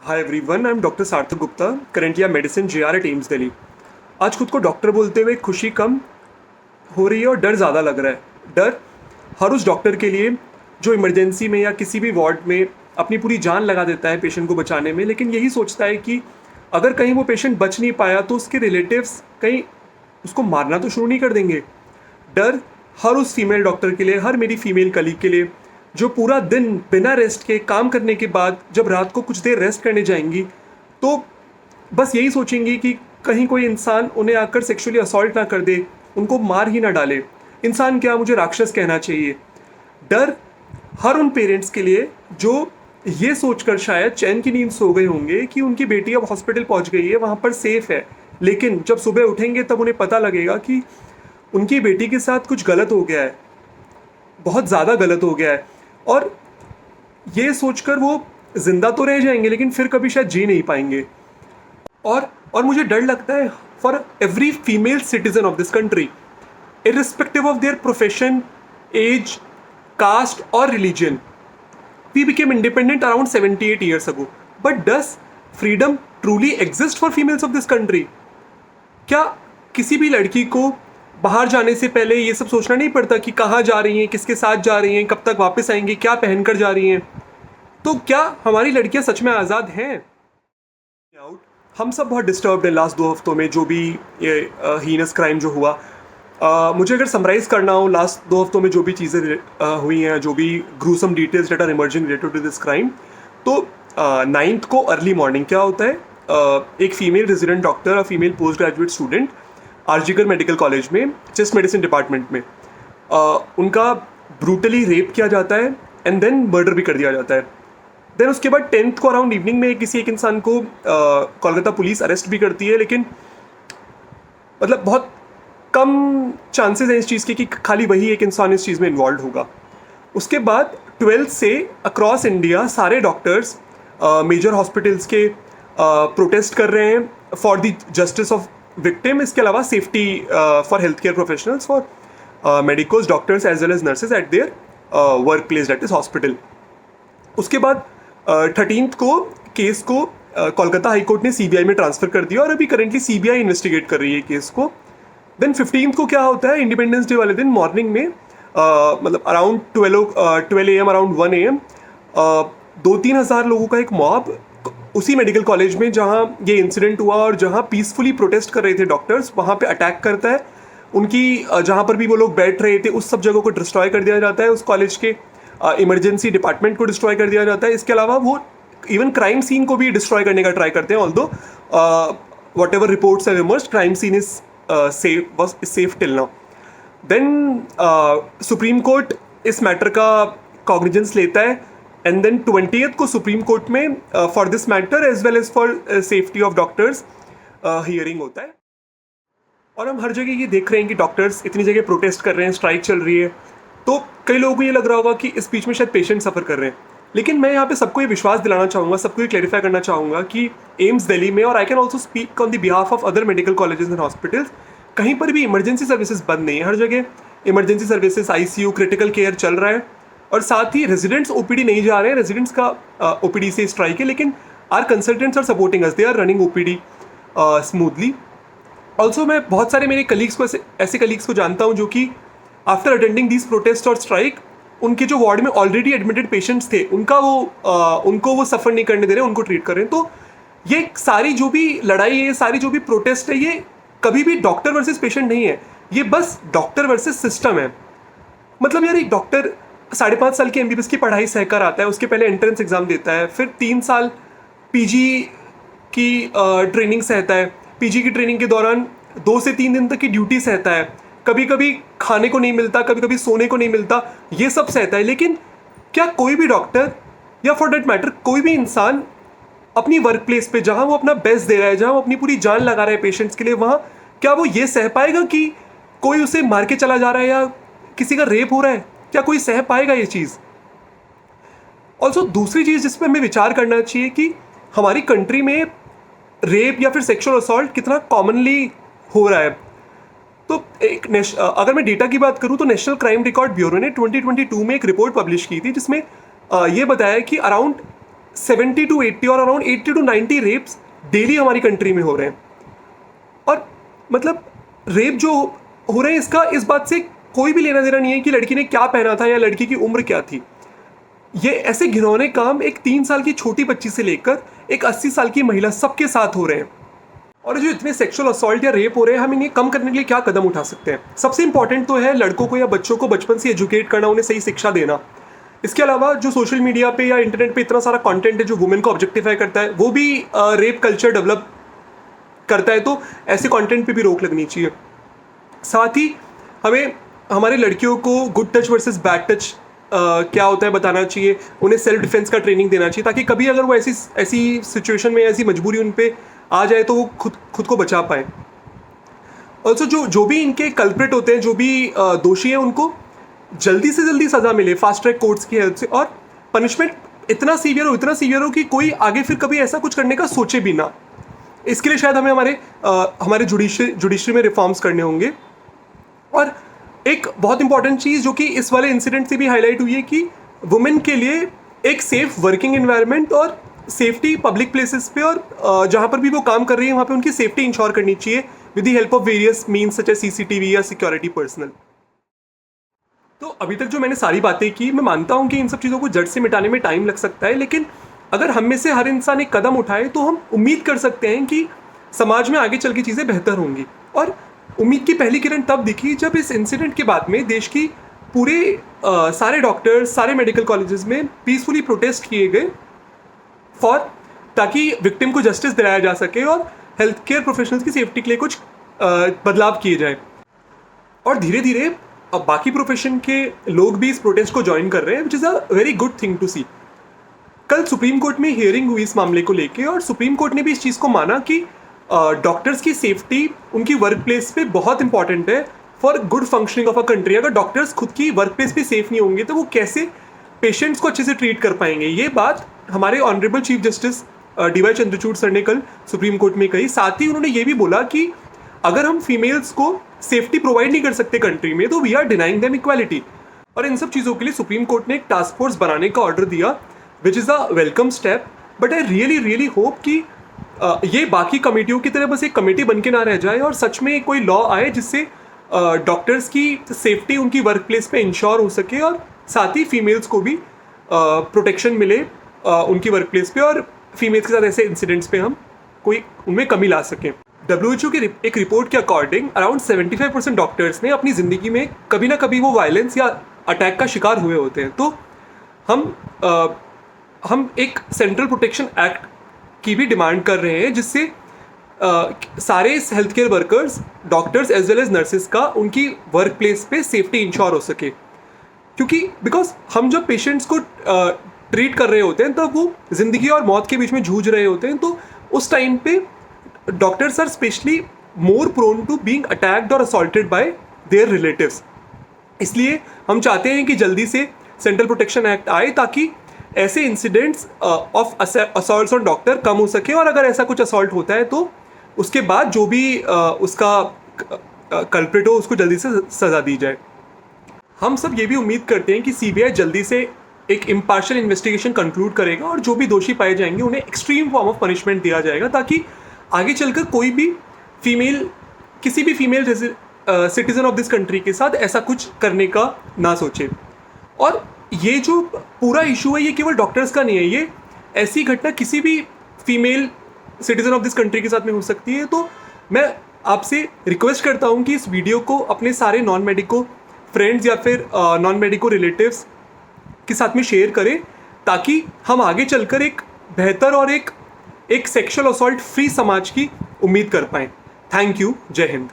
Hi everyone, I am doctor Sarthak Gupta, currently I medicine JR at AIIMS Delhi. आज खुद को doctor बोलते हुए खुशी कम हो रही है और डर ज़्यादा लग रहा है। डर हर उस डॉक्टर के लिए जो इमरजेंसी में या किसी भी वार्ड में अपनी पूरी जान लगा देता है पेशेंट को बचाने में, लेकिन यही सोचता है कि अगर कहीं वो पेशेंट बच नहीं पाया तो उसके रिलेटिव्स कहीं उसको मारना तो शुरू नहीं कर देंगे। डर हर उस फीमेल डॉक्टर के लिए, हर मेरी फीमेल कलीग के लिए जो पूरा दिन बिना रेस्ट के काम करने के बाद जब रात को कुछ देर रेस्ट करने जाएंगी तो बस यही सोचेंगी कि कहीं कोई इंसान उन्हें आकर सेक्सुअली असॉल्ट ना कर दे, उनको मार ही ना डाले। इंसान क्या, मुझे राक्षस कहना चाहिए। डर हर उन पेरेंट्स के लिए जो ये सोचकर शायद चैन की नींद सो गए होंगे कि उनकी बेटी अब हॉस्पिटल पहुंच गई है, वहाँ पर सेफ है, लेकिन जब सुबह उठेंगे तब उन्हें पता लगेगा कि उनकी बेटी के साथ कुछ गलत हो गया है, बहुत ज़्यादा गलत हो गया है। और ये सोचकर वो जिंदा तो रह जाएंगे लेकिन फिर कभी शायद जी नहीं पाएंगे। और मुझे डर लगता है for every female citizen of this country, irrespective of their profession, age, caste, or religion. We became independent around 78 years ago. But does freedom truly exist for females of this country? क्या किसी भी लड़की को बाहर जाने से पहले ये सब सोचना नहीं पड़ता कि कहाँ जा रही हैं, किसके साथ जा रही हैं, कब तक वापस आएंगी, क्या पहन कर जा रही हैं? तो क्या हमारी लड़कियां सच में आज़ाद हैं? आउट, हम सब बहुत डिस्टर्ब्ड हैं लास्ट 2 हफ्तों में जो भी ये हीनस क्राइम जो हुआ। मुझे अगर समराइज़ करना हो लास्ट 2 हफ्तों में जो भी चीज़ें हुई हैं, जो भी gruesome details that are emerging related to this crime, तो 9th को अर्ली मॉर्निंग क्या होता है, एक फीमेल रेजिडेंट डॉक्टर और female post graduate student RG Kar medical college में चेस्ट मेडिसिन डिपार्टमेंट में उनका ब्रूटली रेप किया जाता है एंड देन मर्डर भी कर दिया जाता है। देन उसके बाद 10th को अराउंड इवनिंग में किसी एक इंसान को कोलकाता पुलिस अरेस्ट भी करती है, लेकिन मतलब बहुत कम चांसेस हैं इस चीज़ के कि खाली वही एक इंसान इस चीज़ में इन्वॉल्व होगा। उसके बाद 12th से अक्रॉस इंडिया सारे डॉक्टर्स मेजर हॉस्पिटल्स के प्रोटेस्ट कर रहे हैं for the justice of victim. इसके अलावा safety for health care professionals, for medicos, doctors as well as nurses at their work place that is hospital. उसके बाद 13th को केस को कोलकाता हाई कोर्ट ने सीबीआई में ट्रांसफ़र कर दिया और अभी करेंटली सीबीआई इन्वेस्टिगेट कर रही है केस को। देन 15th को क्या होता है, इंडिपेंडेंस डे वाले दिन मॉर्निंग में मतलब अराउंड 12 AM, अराउंड 1 AM 2-3 हज़ार लोगों का एक मॉब उसी मेडिकल कॉलेज में जहाँ ये इंसिडेंट हुआ और जहाँ पीसफुली प्रोटेस्ट कर रहे थे डॉक्टर्स, वहाँ पे अटैक करता है। उनकी जहाँ पर भी वो लोग बैठ रहे थे उस सब जगह को डिस्ट्रॉय कर दिया जाता है, उस कॉलेज के इमरजेंसी डिपार्टमेंट को डिस्ट्रॉय कर दिया जाता है। इसके अलावा वो इवन क्राइम सीन को भी डिस्ट्रॉय करने का ट्राई करते हैं, although whatever reports have emerged, crime scene is safe till now. Then supreme court इस मैटर का कॉग्निजेंस लेता है एंड देन 20th को सुप्रीम कोर्ट में for this matter as well as for safety of doctors hearing होता है। और हम हर जगह ये देख रहे हैं कि डॉक्टर्स इतनी जगह प्रोटेस्ट कर रहे हैं, स्ट्राइक चल रही है, तो कई लोगों को ये लग रहा होगा कि इस बीच में शायद पेशेंट सफ़र कर रहे हैं। लेकिन मैं यहाँ पे सबको ये विश्वास दिलाना चाहूँगा, सबको ये क्लैरिफाई करना चाहूँगा कि एम्स दिल्ली में, और I can also speak on the behalf of other medical colleges and hospitals, कहीं पर भी इमरजेंसी सर्विसेज बंद नहीं है। हर जगह emergency services, ICU, critical care चल रहा है और साथ ही रेजिडेंट्स ओपीडी नहीं जा रहे हैं। रेजिडेंट्स का ओपीडी से स्ट्राइक है, लेकिन our consultants are supporting us, they are running OPD smoothly. Also मैं बहुत सारे मेरे कलीग्स को ऐसे कलीग्स को जानता हूँ जो कि आफ्टर अटेंडिंग दिस प्रोटेस्ट और स्ट्राइक, उनके जो वार्ड में ऑलरेडी एडमिटेड पेशेंट्स थे उनको वो सफ़र नहीं करने दे रहे, उनको ट्रीट कर रहे हैं। तो ये सारी जो भी लड़ाई है, ये सारी जो भी प्रोटेस्ट है, ये कभी भी डॉक्टर वर्सेस पेशेंट नहीं है, ये बस डॉक्टर वर्सेस सिस्टम है। मतलब यार, एक डॉक्टर 5.5 साल की एमबीबीएस की पढ़ाई सहकर आता है, उसके पहले एंट्रेंस एग्ज़ाम देता है, फिर 3 साल पीजी की ट्रेनिंग सहता है। पीजी की ट्रेनिंग के दौरान 2 से 3 दिन तक की ड्यूटी सहता है, कभी कभी खाने को नहीं मिलता, कभी कभी सोने को नहीं मिलता, ये सब सहता है। लेकिन क्या कोई भी डॉक्टर या फॉर डेट मैटर कोई भी इंसान अपनी वर्क प्लेस पे जहाँ वो अपना बेस्ट दे रहा है, जहाँ वो अपनी पूरी जान लगा रहा है पेशेंट्स के लिए, वहाँ क्या वो ये सह पाएगा कि कोई उसे मार के चला जा रहा है या किसी का रेप हो रहा है? क्या कोई सह पाएगा ये चीज़? ऑल्सो दूसरी चीज़ जिस पर हमें विचार करना चाहिए कि हमारी कंट्री में रेप या फिर सेक्सुअल असॉल्ट कितना कॉमनली हो रहा है। तो अगर मैं डेटा की बात करूं तो नेशनल क्राइम रिकॉर्ड ब्यूरो ने 2022 में एक रिपोर्ट पब्लिश की थी जिसमें ये बताया कि अराउंड 70 to 80 और अराउंड 80 to 90 रेप्स डेली हमारी कंट्री में हो रहे हैं। और मतलब रेप जो हो रहे हैं इसका इस बात से कोई भी लेना देना नहीं है कि लड़की ने क्या पहना था या लड़की की उम्र क्या थी। ये ऐसे घिनौने काम एक 3 साल की छोटी बच्ची से लेकर एक 80 साल की महिला सबके साथ हो रहे हैं। और जो इतने सेक्सुअल असॉल्ट या रेप हो रहे हैं, हम इन्हें कम करने के लिए क्या कदम उठा सकते हैं? सबसे इंपॉर्टेंट तो है लड़कों को या बच्चों को बचपन से एजुकेट करना, उन्हें सही शिक्षा देना। इसके अलावा जो सोशल मीडिया पे या इंटरनेट पे इतना सारा कंटेंट है जो वुमेन को ऑब्जेक्टिफाई करता है, वो भी रेप कल्चर डेवलप करता है, तो ऐसे कंटेंट पे भी रोक लगनी चाहिए। साथ ही हमें हमारे लड़कियों को good touch versus bad touch क्या होता है बताना चाहिए, उन्हें सेल्फ डिफेंस का ट्रेनिंग देना चाहिए, ताकि कभी अगर वो ऐसी सिचुएशन में, ऐसी मजबूरी उन पे आ जाए तो वो खुद को बचा पाए। ऑल्सो जो भी इनके कल्प्रिट होते हैं, जो भी दोषी हैं, उनको जल्दी से जल्दी सज़ा मिले फास्ट ट्रैक कोर्ट्स की हेल्प से, और पनिशमेंट इतना सीवियर हो कि कोई आगे फिर कभी ऐसा कुछ करने का सोचे भी ना। इसके लिए शायद हमें हमारे जुडिशरी में रिफॉर्म्स करने होंगे। और एक बहुत इंपॉर्टेंट चीज़ जो कि इस वाले इंसिडेंट से भी हाईलाइट हुई है कि वुमेन के लिए एक सेफ वर्किंग एनवायरनमेंट और सेफ्टी पब्लिक प्लेसेस पे और जहाँ पर भी वो काम कर रही है वहाँ पे उनकी सेफ्टी इंश्योर करनी चाहिए with the help of various means such as CCTV या सिक्योरिटी पर्सनल। तो अभी तक जो मैंने सारी बातें की, मैं मानता हूँ कि इन सब चीज़ों को जड़ से मिटाने में टाइम लग सकता है, लेकिन अगर हम में से हर इंसान एक कदम उठाए तो हम उम्मीद कर सकते हैं कि समाज में आगे चल के चीज़ें बेहतर होंगी। और उम्मीद की पहली किरण तब दिखी जब इस इंसिडेंट के बाद में देश की पूरे सारे डॉक्टर्स, सारे मेडिकल कॉलेजेस में पीसफुली प्रोटेस्ट किए गए ताकि विक्टिम को जस्टिस दिलाया जा सके और हेल्थ केयर प्रोफेशनल्स की सेफ्टी के लिए कुछ बदलाव किए जाए। और धीरे धीरे अब बाकी प्रोफेशन के लोग भी इस प्रोटेस्ट को ज्वाइन कर रहे हैं, which is a very good thing to see. कल सुप्रीम कोर्ट में हियरिंग हुई इस मामले को लेके और सुप्रीम कोर्ट ने भी इस चीज़ को माना कि डॉक्टर्स की सेफ्टी उनकी वर्क प्लेस पे बहुत इंपॉर्टेंट है for good functioning of a country. अगर डॉक्टर्स खुद की वर्क प्लेस पे सेफ नहीं होंगे तो वो कैसे पेशेंट्स को अच्छे से ट्रीट कर पाएंगे? ये बात हमारे honourable chief justice DY Chandrachud sir ने कल सुप्रीम कोर्ट में कही। साथ ही उन्होंने ये भी बोला कि अगर हम फीमेल्स को सेफ्टी प्रोवाइड नहीं कर सकते कंट्री में तो we are denying them equality. और इन सब चीज़ों के लिए सुप्रीम कोर्ट ने एक टास्क फोर्स बनाने का ऑर्डर दिया, विच is a welcome step. But I really hope कि ये बाकी कमेटियों की तरह बस एक कमेटी बन के ना रह जाए और सच में कोई लॉ आए जिससे डॉक्टर्स की सेफ्टी उनकी वर्क प्लेस पे इंश्योर हो सके और साथ ही फीमेल्स को भी प्रोटेक्शन मिले उनकी वर्क प्लेस पे, और फीमेल्स के साथ ऐसे इंसिडेंट्स पे हम कोई उनमें कमी ला सकें। WHO की एक रिपोर्ट के अकॉर्डिंग अराउंड 75% डॉक्टर्स ने अपनी ज़िंदगी में कभी ना कभी वो वायलेंस या अटैक का शिकार हुए होते हैं। तो हम एक सेंट्रल प्रोटेक्शन एक्ट की भी डिमांड कर रहे हैं जिससे सारे health care workers, doctors as well as nurses का उनकी वर्क प्लेस पे सेफ्टी इंश्योर हो सके। क्योंकि बिकॉज हम जब पेशेंट्स को ट्रीट कर रहे होते हैं तब वो ज़िंदगी और मौत के बीच में जूझ रहे होते हैं, तो उस टाइम पे doctors are specially more prone to being attacked और असॉल्टेड बाय देयर रिलेटिव्स। इसलिए हम चाहते हैं कि जल्दी से सेंट्रल प्रोटेक्शन एक्ट आए ताकि ऐसे incidents of assaults on doctor कम हो सके, और अगर ऐसा कुछ असॉल्ट होता है तो उसके बाद जो भी उसका कल्प्रिट हो उसको जल्दी से सज़ा दी जाए। हम सब ये भी उम्मीद करते हैं कि CBI जल्दी से एक इम्पार्शियल इन्वेस्टिगेशन कंक्लूड करेगा और जो भी दोषी पाए जाएंगे उन्हें एक्सट्रीम फॉर्म ऑफ पनिशमेंट दिया जाएगा ताकि आगे चलकर कोई भी किसी भी female citizen of this country के साथ ऐसा कुछ करने का ना सोचे। और ये जो पूरा इशू है ये केवल डॉक्टर्स का नहीं है, ये ऐसी घटना किसी भी female citizen of this country के साथ में हो सकती है। तो मैं आपसे रिक्वेस्ट करता हूँ कि इस वीडियो को अपने सारे नॉन मेडिको फ्रेंड्स या फिर नॉन मेडिको रिलेटिव्स के साथ में शेयर करें ताकि हम आगे चलकर एक बेहतर और एक सेक्सुअल असॉल्ट फ्री समाज की उम्मीद कर पाएँ। Thank you. जय हिंद।